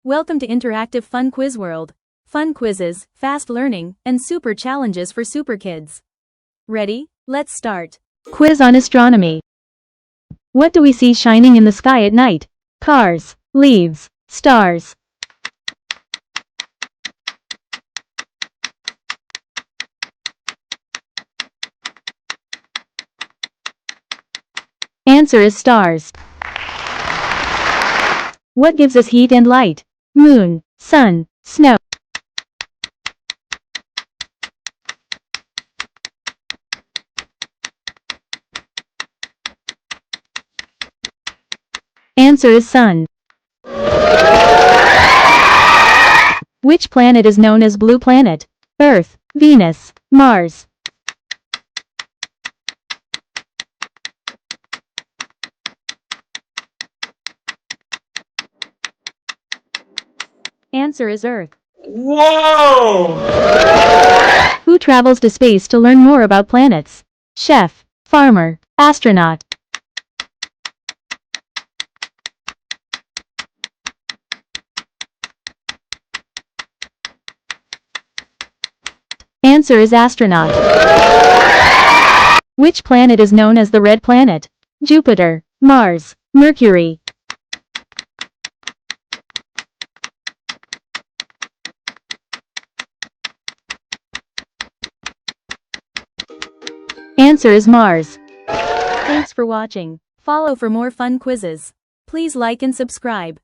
Welcome to Interactive Fun Quiz World. Fun quizzes, fast learning, and super challenges for super kids. Ready? Let's start. Quiz on astronomy. What do we see shining in the sky at night? Cars, leaves, stars. Answer is stars. What gives us heat and light? Moon, sun, snow. Answer is sun. Which planet is known as blue planet? Earth, Venus, Mars. Answer is Earth. Whoa! Who travels to space to learn more about planets? Chef, farmer, astronaut. Answer is astronaut. Which planet is known as the red planet? Jupiter, Mars, Mercury. Answer is Mars. Thanks for watching. Follow for more fun quizzes. Please like and subscribe.